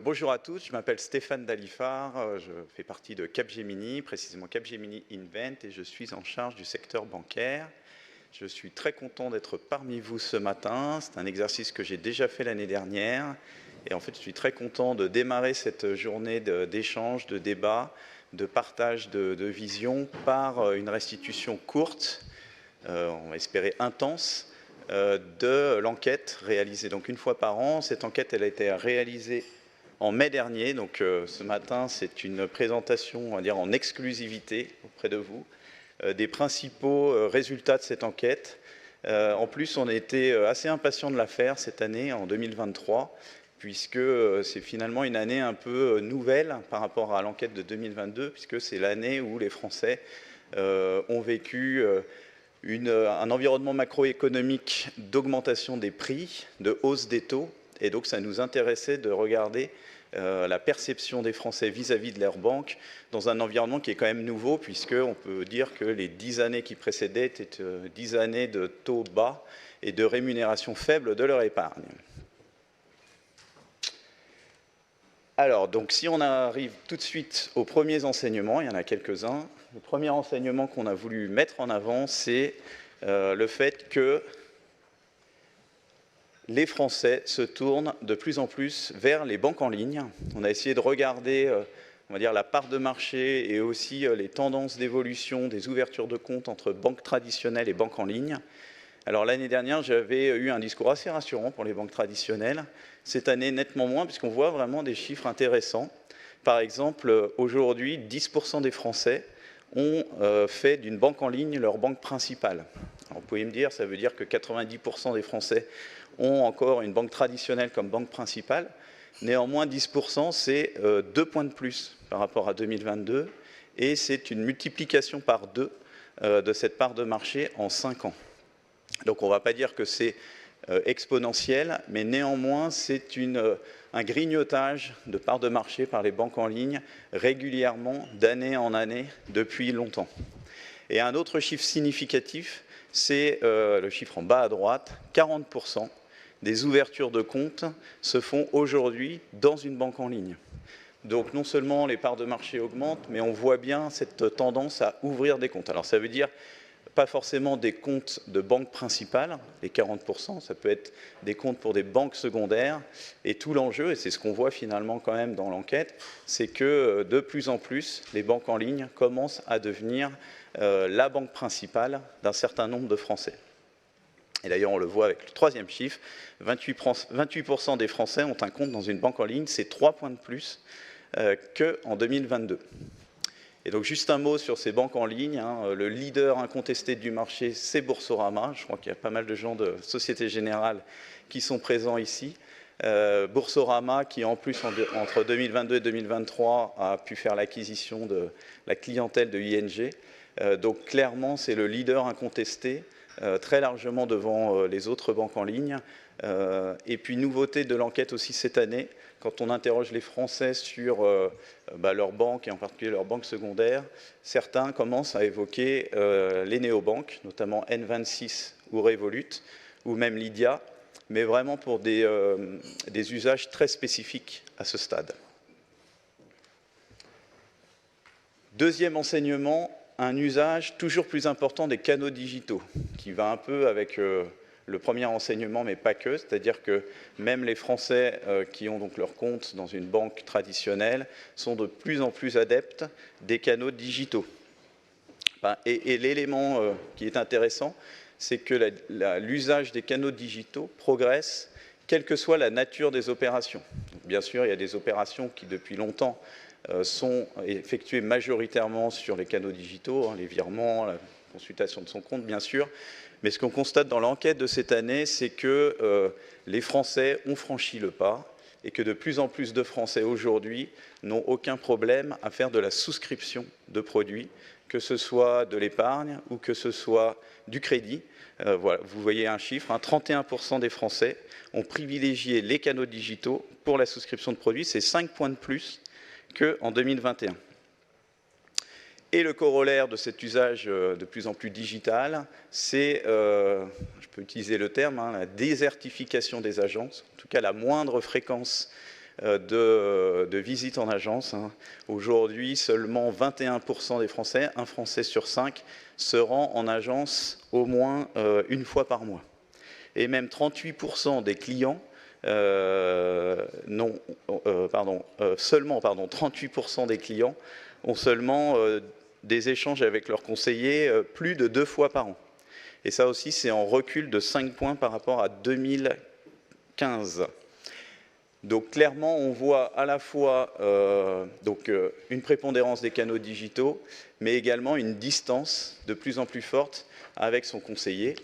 Bonjour à tous, je m'appelle Stéphane Dalifard, je fais partie de Capgemini, précisément Capgemini Invent, et je suis en charge du secteur bancaire. Je suis très content d'être parmi vous ce matin. C'est un exercice que j'ai déjà fait l'année dernière. Et en fait, je suis très content de démarrer cette journée d'échange, de débat, de partage de vision par une restitution courte, on va espérer intense, de l'enquête réalisée donc une fois par an. Cette enquête, elle a été réalisée en mai dernier, donc ce matin, c'est une présentation, on va dire, en exclusivité auprès de vous, des principaux résultats de cette enquête. En plus, on a été assez impatients de la faire cette année, en 2023, puisque c'est finalement une année un peu nouvelle par rapport à l'enquête de 2022, puisque c'est l'année où les Français ont vécu un environnement macroéconomique d'augmentation des prix, de hausse des taux, et donc ça nous intéressait de regarder la perception des Français vis-à-vis de leur banque dans un environnement qui est quand même nouveau, puisqu'on peut dire que les 10 années qui précédaient étaient 10 années de taux bas et de rémunération faible de leur épargne. Alors, donc, si on arrive tout de suite aux premiers enseignements, il y en a quelques-uns. Le premier enseignement qu'on a voulu mettre en avant, c'est le fait que les Français se tournent de plus en plus vers les banques en ligne. On a essayé de regarder, on va dire, la part de marché et aussi les tendances d'évolution des ouvertures de comptes entre banques traditionnelles et banques en ligne. Alors l'année dernière, j'avais eu un discours assez rassurant pour les banques traditionnelles. Cette année, nettement moins, puisqu'on voit vraiment des chiffres intéressants. Par exemple, aujourd'hui, 10% des Français ont fait d'une banque en ligne leur banque principale. Alors, vous pouvez me dire, ça veut dire que 90% des Français ont encore une banque traditionnelle comme banque principale. Néanmoins, 10%, c'est 2 points de plus par rapport à 2022, et c'est une multiplication par 2 de cette part de marché en 5 ans. Donc on ne va pas dire que c'est exponentiel, mais néanmoins, c'est un grignotage de part de marché par les banques en ligne régulièrement, d'année en année, depuis longtemps. Et un autre chiffre significatif, c'est le chiffre en bas à droite, 40% des ouvertures de comptes se font aujourd'hui dans une banque en ligne. Donc non seulement les parts de marché augmentent, mais on voit bien cette tendance à ouvrir des comptes. Alors ça veut dire pas forcément des comptes de banque principale, les 40%, ça peut être des comptes pour des banques secondaires. Et tout l'enjeu, et c'est ce qu'on voit finalement quand même dans l'enquête, c'est que de plus en plus, les banques en ligne commencent à devenir la banque principale d'un certain nombre de Français. Et d'ailleurs, on le voit avec le troisième chiffre, 28% des Français ont un compte dans une banque en ligne, c'est 3 points de plus qu'en 2022. Et donc, juste un mot sur ces banques en ligne. Le leader incontesté du marché, c'est Boursorama. Je crois qu'il y a pas mal de gens de Société Générale qui sont présents ici. Boursorama, qui en plus, entre 2022 et 2023, a pu faire l'acquisition de la clientèle de ING. Donc, clairement, c'est le leader incontesté, très largement devant les autres banques en ligne. Et puis, nouveauté de l'enquête aussi cette année, quand on interroge les Français sur leur banque, et en particulier leur banque secondaire, certains commencent à évoquer les néobanques, notamment N26 ou Revolut, ou même Lydia, mais vraiment pour des usages très spécifiques à ce stade. Deuxième enseignement, un usage toujours plus important des canaux digitaux, qui va un peu avec le premier enseignement, mais pas que, c'est-à-dire que même les Français qui ont donc leur compte dans une banque traditionnelle sont de plus en plus adeptes des canaux digitaux. Et l'élément qui est intéressant, c'est que l'usage des canaux digitaux progresse, quelle que soit la nature des opérations. Donc, bien sûr, il y a des opérations qui, depuis longtemps, sont effectuées majoritairement sur les canaux digitaux, les virements, la consultation de son compte, bien sûr. Mais ce qu'on constate dans l'enquête de cette année, c'est que les Français ont franchi le pas et que de plus en plus de Français aujourd'hui n'ont aucun problème à faire de la souscription de produits, que ce soit de l'épargne ou que ce soit du crédit. Voilà, vous voyez un chiffre, 31% des Français ont privilégié les canaux digitaux pour la souscription de produits. C'est 5 points de plus qu'en 2021. Et le corollaire de cet usage de plus en plus digital, c'est, je peux utiliser le terme, la désertification des agences, en tout cas la moindre fréquence de visites en agence. Hein. Aujourd'hui, seulement 21% des Français, un Français sur 5, se rend en agence au moins une fois par mois. Et même 38% des clients, seulement 38% des clients ont seulement des échanges avec leurs conseillers plus de 2 fois par an. Et ça aussi, c'est en recul de 5 points par rapport à 2015. Donc clairement, on voit à la fois une prépondérance des canaux digitaux, mais également une distance de plus en plus forte avec son conseiller,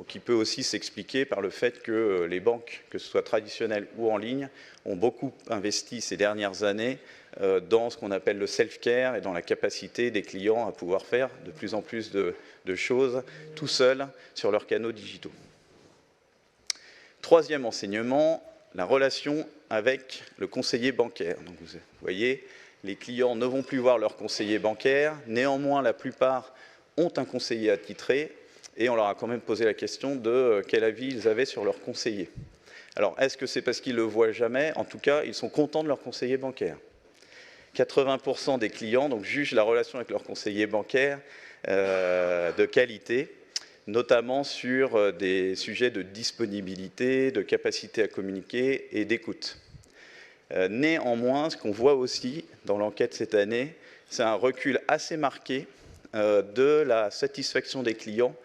qui peut aussi s'expliquer par le fait que les banques, que ce soit traditionnelles ou en ligne, ont beaucoup investi ces dernières années dans ce qu'on appelle le self-care et dans la capacité des clients à pouvoir faire de plus en plus de choses tout seuls sur leurs canaux digitaux. Troisième enseignement, la relation avec le conseiller bancaire. Donc vous voyez, les clients ne vont plus voir leur conseiller bancaire, néanmoins la plupart ont un conseiller attitré et on leur a quand même posé la question de quel avis ils avaient sur leur conseiller. Alors est-ce que c'est parce qu'ils ne le voient jamais? En tout cas, ils sont contents de leur conseiller bancaire. 80% des clients donc, jugent la relation avec leur conseiller bancaire de qualité, notamment sur des sujets de disponibilité, de capacité à communiquer et d'écoute. Néanmoins, ce qu'on voit aussi dans l'enquête cette année, c'est un recul assez marqué de la satisfaction des clients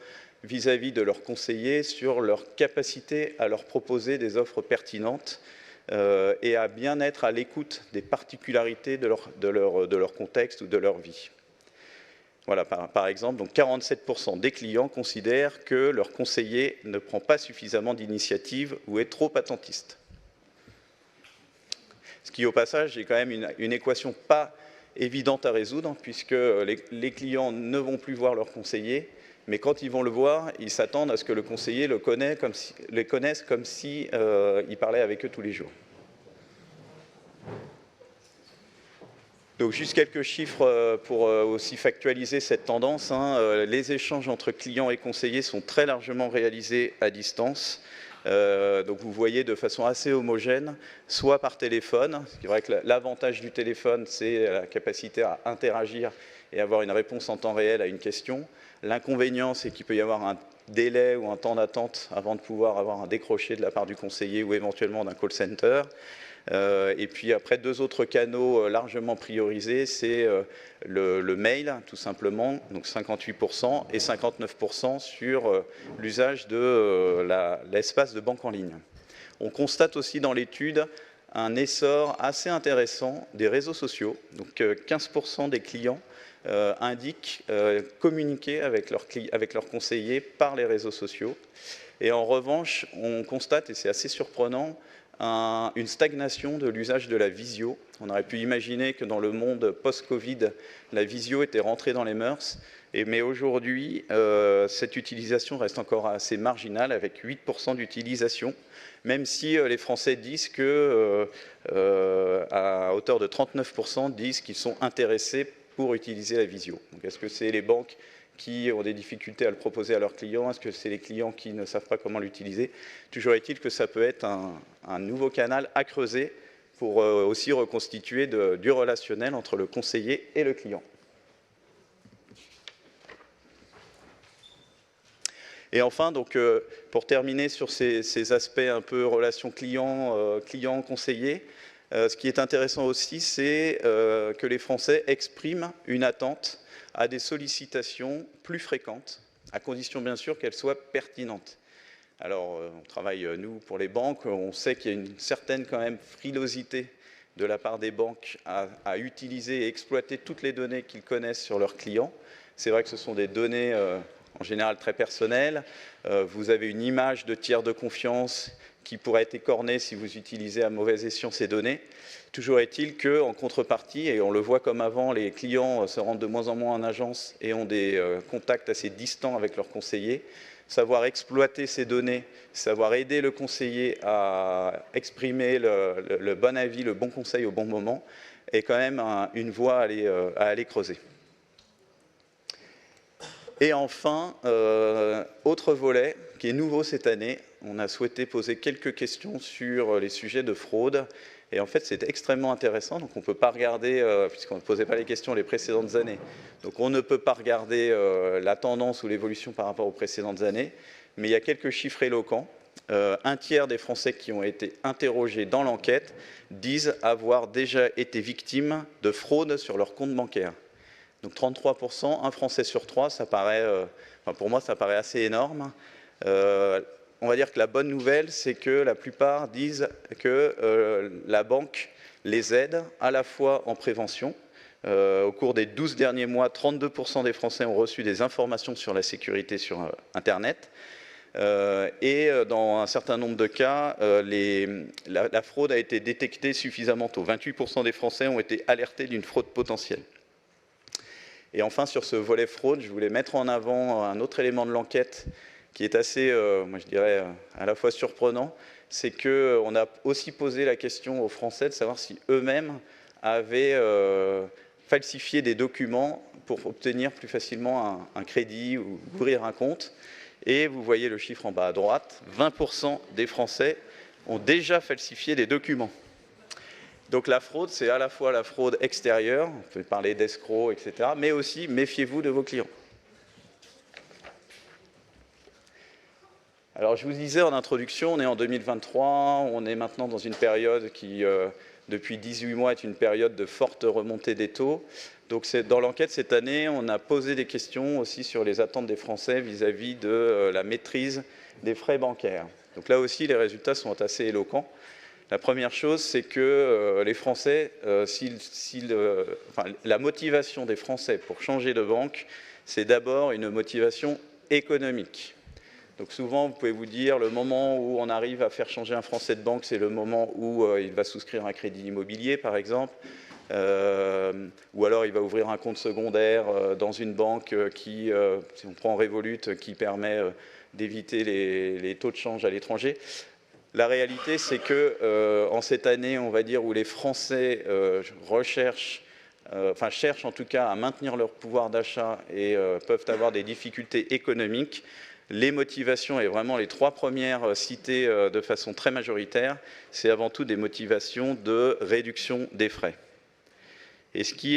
vis-à-vis de leurs conseillers sur leur capacité à leur proposer des offres pertinentes et à bien être à l'écoute des particularités de leur contexte ou de leur vie. Voilà, par exemple, donc 47% des clients considèrent que leur conseiller ne prend pas suffisamment d'initiative ou est trop attentiste. Ce qui, au passage, est quand même une équation pas évidente à résoudre, puisque les clients ne vont plus voir leur conseiller, mais quand ils vont le voir, ils s'attendent à ce que le conseiller les connaisse comme s'il parlait avec eux tous les jours. Donc juste quelques chiffres pour aussi factualiser cette tendance. Hein. Les échanges entre clients et conseillers sont très largement réalisés à distance. Donc vous voyez de façon assez homogène, soit par téléphone. C'est vrai que l'avantage du téléphone, c'est la capacité à interagir et avoir une réponse en temps réel à une question. L'inconvénient, c'est qu'il peut y avoir un délai ou un temps d'attente avant de pouvoir avoir un décroché de la part du conseiller ou éventuellement d'un call center. Et puis après, deux autres canaux largement priorisés, c'est le mail, tout simplement, donc 58%, et 59% sur l'usage de l'espace de banque en ligne. On constate aussi dans l'étude un essor assez intéressant des réseaux sociaux. Donc 15% des clients indiquent communiquer avec leurs conseillers par les réseaux sociaux. Et en revanche, on constate, et c'est assez surprenant, une stagnation de l'usage de la visio. On aurait pu imaginer que dans le monde post-Covid, la visio était rentrée dans les mœurs, mais aujourd'hui, cette utilisation reste encore assez marginale, avec 8% d'utilisation, même si les Français disent que, à hauteur de 39%, disent qu'ils sont intéressés pour utiliser la visio. Donc, est-ce que c'est les banques qui ont des difficultés à le proposer à leurs clients? Est-ce que c'est les clients qui ne savent pas comment l'utiliser? Toujours est-il que ça peut être un nouveau canal à creuser pour aussi reconstituer du relationnel entre le conseiller et le client. Et enfin, donc, pour terminer sur ces aspects un peu relation client-conseiller, ce qui est intéressant aussi, c'est que les Français expriment une attente à des sollicitations plus fréquentes, à condition bien sûr qu'elles soient pertinentes. Alors, on travaille, nous, pour les banques, on sait qu'il y a une certaine quand même frilosité de la part des banques à utiliser et exploiter toutes les données qu'ils connaissent sur leurs clients. C'est vrai que ce sont des données en général très personnelles. Vous avez une image de tiers de confiance qui pourrait être écornée si vous utilisez à mauvais escient ces données. Toujours est-il qu'en contrepartie, et on le voit comme avant, les clients se rendent de moins en moins en agence et ont des contacts assez distants avec leurs conseillers. Savoir exploiter ces données, savoir aider le conseiller à exprimer le bon avis, le bon conseil au bon moment, est quand même une voie à aller creuser. Et enfin, autre volet qui est nouveau cette année, on a souhaité poser quelques questions sur les sujets de fraude Et en fait, c'est extrêmement intéressant. Donc, on ne peut pas regarder, puisqu'on ne posait pas les questions les précédentes années, donc on ne peut pas regarder la tendance ou l'évolution par rapport aux précédentes années, mais il y a quelques chiffres éloquents. Un tiers des Français qui ont été interrogés dans l'enquête disent avoir déjà été victimes de fraude sur leur compte bancaire. Donc 33%, un Français sur trois, ça paraît, pour moi, ça paraît assez énorme. On va dire que la bonne nouvelle, c'est que la plupart disent que la banque les aide à la fois en prévention. Au cours des 12 derniers mois, 32% des Français ont reçu des informations sur la sécurité sur Internet. Et dans un certain nombre de cas, la fraude a été détectée suffisamment tôt. 28% des Français ont été alertés d'une fraude potentielle. Et enfin, sur ce volet fraude, je voulais mettre en avant un autre élément de l'enquête qui est assez, moi je dirais, à la fois surprenant, c'est qu'on a aussi posé la question aux Français de savoir si eux-mêmes avaient falsifié des documents pour obtenir plus facilement un crédit ou ouvrir un compte. Et vous voyez le chiffre en bas à droite, 20% des Français ont déjà falsifié des documents. Donc la fraude, c'est à la fois la fraude extérieure, on peut parler d'escrocs, etc., mais aussi méfiez-vous de vos clients. Alors je vous disais en introduction, on est en 2023, on est maintenant dans une période qui, depuis 18 mois, est une période de forte remontée des taux. Donc dans l'enquête cette année, on a posé des questions aussi sur les attentes des Français vis-à-vis de la maîtrise des frais bancaires. Donc là aussi, les résultats sont assez éloquents. La première chose, c'est que les Français, la motivation des Français pour changer de banque, c'est d'abord une motivation économique. Donc souvent, vous pouvez vous dire, le moment où on arrive à faire changer un Français de banque, c'est le moment où il va souscrire un crédit immobilier, par exemple, ou alors il va ouvrir un compte secondaire dans une banque qui, si on prend Revolut, qui permet d'éviter les taux de change à l'étranger. La réalité, c'est que en cette année, on va dire, où les Français cherchent en tout cas à maintenir leur pouvoir d'achat et peuvent avoir des difficultés économiques, les motivations, et vraiment les trois premières citées de façon très majoritaire, c'est avant tout des motivations de réduction des frais. Et ce qui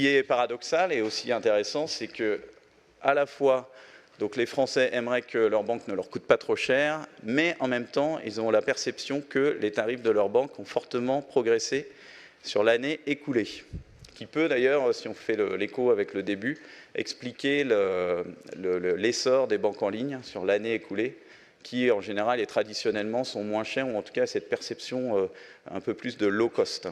est paradoxal et aussi intéressant, c'est que à la fois, donc les Français aimeraient que leur banque ne leur coûte pas trop cher, mais en même temps, ils ont la perception que les tarifs de leur banque ont fortement progressé sur l'année écoulée. Qui peut d'ailleurs, si on fait l'écho avec le début, expliquer l'essor des banques en ligne sur l'année écoulée, qui en général et traditionnellement sont moins chères, ou en tout cas cette perception un peu plus de low cost.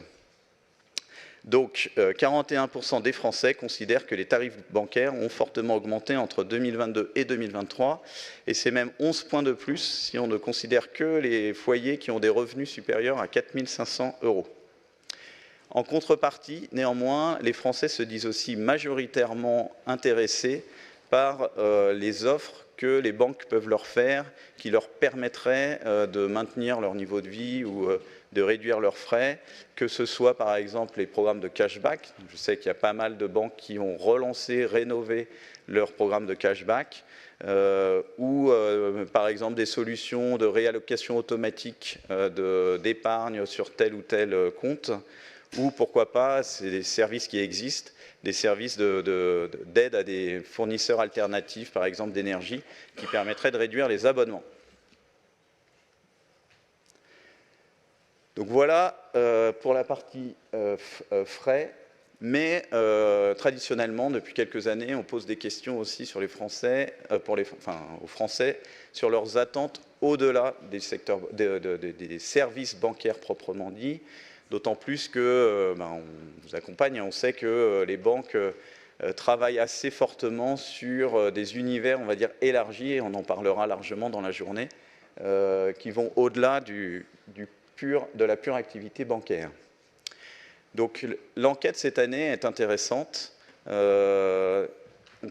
Donc 41% des Français considèrent que les tarifs bancaires ont fortement augmenté entre 2022 et 2023, et c'est même 11 points de plus si on ne considère que les foyers qui ont des revenus supérieurs à 4 500 €. En contrepartie, néanmoins, les Français se disent aussi majoritairement intéressés par les offres que les banques peuvent leur faire, qui leur permettraient de maintenir leur niveau de vie ou de réduire leurs frais, que ce soit par exemple les programmes de cashback. Je sais qu'il y a pas mal de banques qui ont relancé, rénové leurs programmes de cashback, ou par exemple des solutions de réallocation automatique d'épargne sur tel ou tel compte, ou pourquoi pas, c'est des services qui existent, des services d'aide à des fournisseurs alternatifs, par exemple d'énergie, qui permettraient de réduire les abonnements. Donc voilà pour la partie frais, mais traditionnellement, depuis quelques années, on pose des questions aussi sur les Français, aux Français, sur leurs attentes au-delà des services bancaires proprement dits. D'autant plus que on vous accompagne et on sait que les banques travaillent assez fortement sur des univers, on va dire, élargis, et on en parlera largement dans la journée, qui vont au-delà de la pure activité bancaire. Donc l'enquête cette année est intéressante. On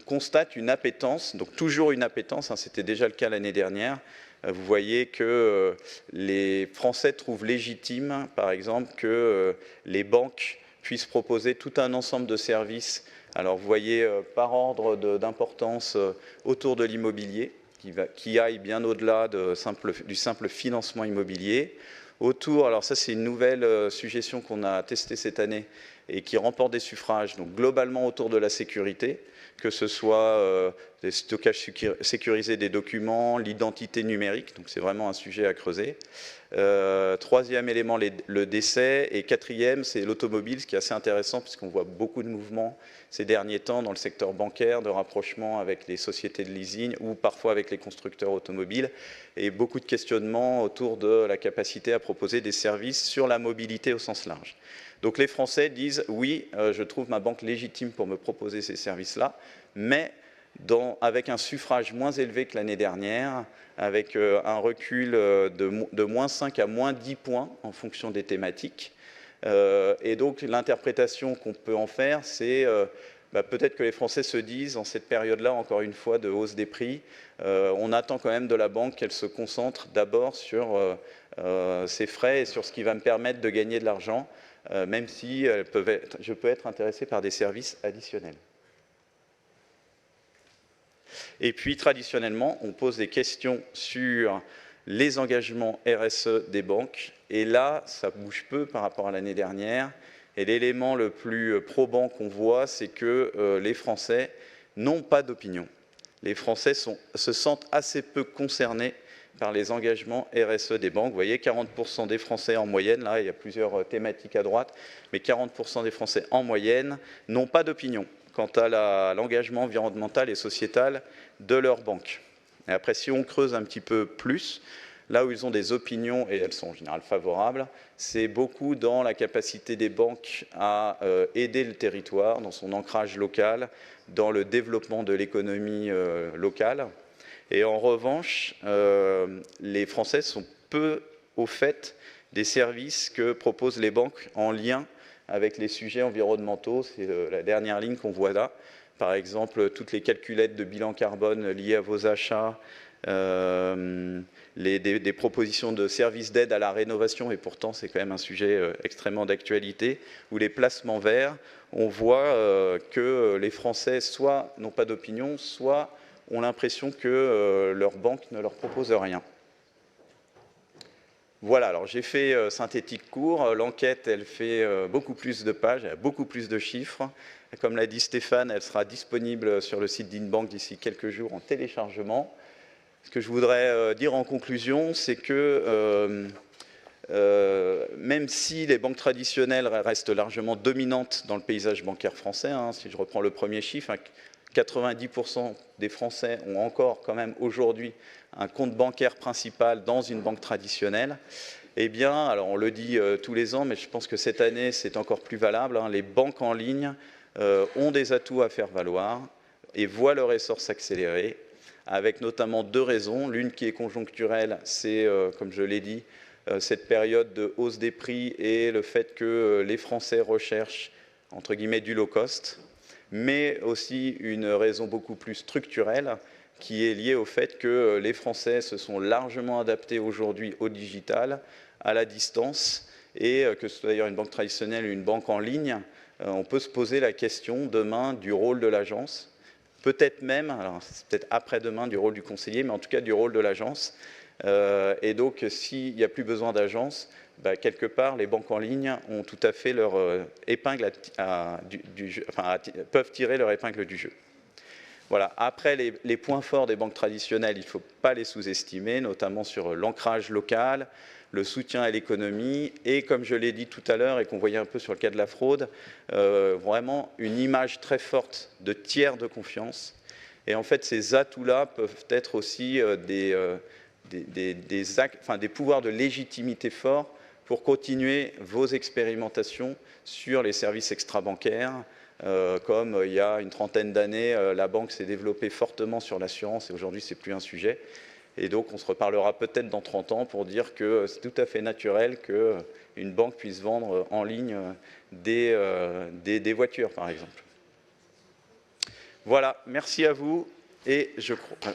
constate une appétence, donc toujours une appétence, hein, c'était déjà le cas l'année dernière. Vous voyez que les Français trouvent légitime, par exemple, que les banques puissent proposer tout un ensemble de services. Alors vous voyez par ordre d'importance autour de l'immobilier. qui aille bien au-delà du simple financement immobilier. Autour, alors ça c'est une nouvelle suggestion qu'on a testée cette année et qui remporte des suffrages, donc globalement autour de la sécurité, que ce soit des stockages sécurisés des documents, l'identité numérique, donc c'est vraiment un sujet à creuser. Troisième élément, le décès, et quatrième, c'est l'automobile, ce qui est assez intéressant puisqu'on voit beaucoup de mouvements ces derniers temps dans le secteur bancaire, de rapprochement avec les sociétés de leasing ou parfois avec les constructeurs automobiles, et beaucoup de questionnements autour de la capacité à proposer des services sur la mobilité au sens large. Donc les Français disent, oui, je trouve ma banque légitime pour me proposer ces services-là, mais avec un suffrage moins élevé que l'année dernière, avec un recul de moins 5 à moins 10 points en fonction des thématiques. Et donc l'interprétation qu'on peut en faire, c'est peut-être que les Français se disent, en cette période-là, encore une fois, de hausse des prix, on attend quand même de la banque qu'elle se concentre d'abord sur ses frais et sur ce qui va me permettre de gagner de l'argent, même si je peux être intéressé par des services additionnels. Et puis, traditionnellement, on pose des questions sur les engagements RSE des banques. Et là, ça bouge peu par rapport à l'année dernière. Et l'élément le plus probant qu'on voit, c'est que les Français n'ont pas d'opinion. Les Français se sentent assez peu concernés par les engagements RSE des banques. Vous voyez, 40% des Français en moyenne, là, il y a plusieurs thématiques à droite, mais 40% des Français en moyenne n'ont pas d'opinion quant à l'engagement environnemental et sociétal de leur banque. Et après, si on creuse un petit peu plus, là où ils ont des opinions, et elles sont en général favorables, c'est beaucoup dans la capacité des banques à aider le territoire, dans son ancrage local, dans le développement de l'économie locale. Et en revanche, les Français sont peu au fait des services que proposent les banques en lien avec les sujets environnementaux. C'est la dernière ligne qu'on voit là. Par exemple, toutes les calculettes de bilan carbone liées à vos achats, des propositions de services d'aide à la rénovation, et pourtant c'est quand même un sujet extrêmement d'actualité, ou les placements verts. On voit que les Français soit n'ont pas d'opinion, soit ont l'impression que leur banque ne leur propose rien. Voilà, alors j'ai fait synthétique court. L'enquête, elle fait beaucoup plus de pages, elle a beaucoup plus de chiffres. Comme l'a dit Stéphane, elle sera disponible sur le site d'Inbank d'ici quelques jours en téléchargement. Ce que je voudrais dire en conclusion, c'est que même si les banques traditionnelles restent largement dominantes dans le paysage bancaire français, si je reprends le premier chiffre, 90% des Français ont encore quand même aujourd'hui un compte bancaire principal dans une banque traditionnelle. Eh bien, alors on le dit tous les ans, mais je pense que cette année c'est encore plus valable, les banques en ligne ont des atouts à faire valoir et voient leur essor s'accélérer, avec notamment deux raisons. L'une qui est conjoncturelle, c'est, comme je l'ai dit, cette période de hausse des prix et le fait que les Français recherchent, entre guillemets, du low cost, mais aussi une raison beaucoup plus structurelle qui est liée au fait que les Français se sont largement adaptés aujourd'hui au digital, à la distance, et que ce soit d'ailleurs une banque traditionnelle ou une banque en ligne, on peut se poser la question demain du rôle de l'agence, peut-être même, alors c'est peut-être après-demain du rôle du conseiller, mais en tout cas du rôle de l'agence. Et donc s'il n'y a plus besoin d'agence, quelque part, les banques en ligne ont tout à fait leur épingle peuvent tirer leur épingle du jeu. Voilà. Après, les points forts des banques traditionnelles, il ne faut pas les sous-estimer, notamment sur l'ancrage local, le soutien à l'économie et, comme je l'ai dit tout à l'heure et qu'on voyait un peu sur le cas de la fraude, vraiment une image très forte de tiers de confiance. Et en fait, ces atouts-là peuvent être aussi des pouvoirs de légitimité forts pour continuer vos expérimentations sur les services extra-bancaires. Comme il y a une trentaine d'années, la banque s'est développée fortement sur l'assurance et aujourd'hui, ce n'est plus un sujet. Et donc, on se reparlera peut-être dans 30 ans pour dire que c'est tout à fait naturel qu'une banque puisse vendre en ligne des voitures, par exemple. Voilà, merci à vous et je crois...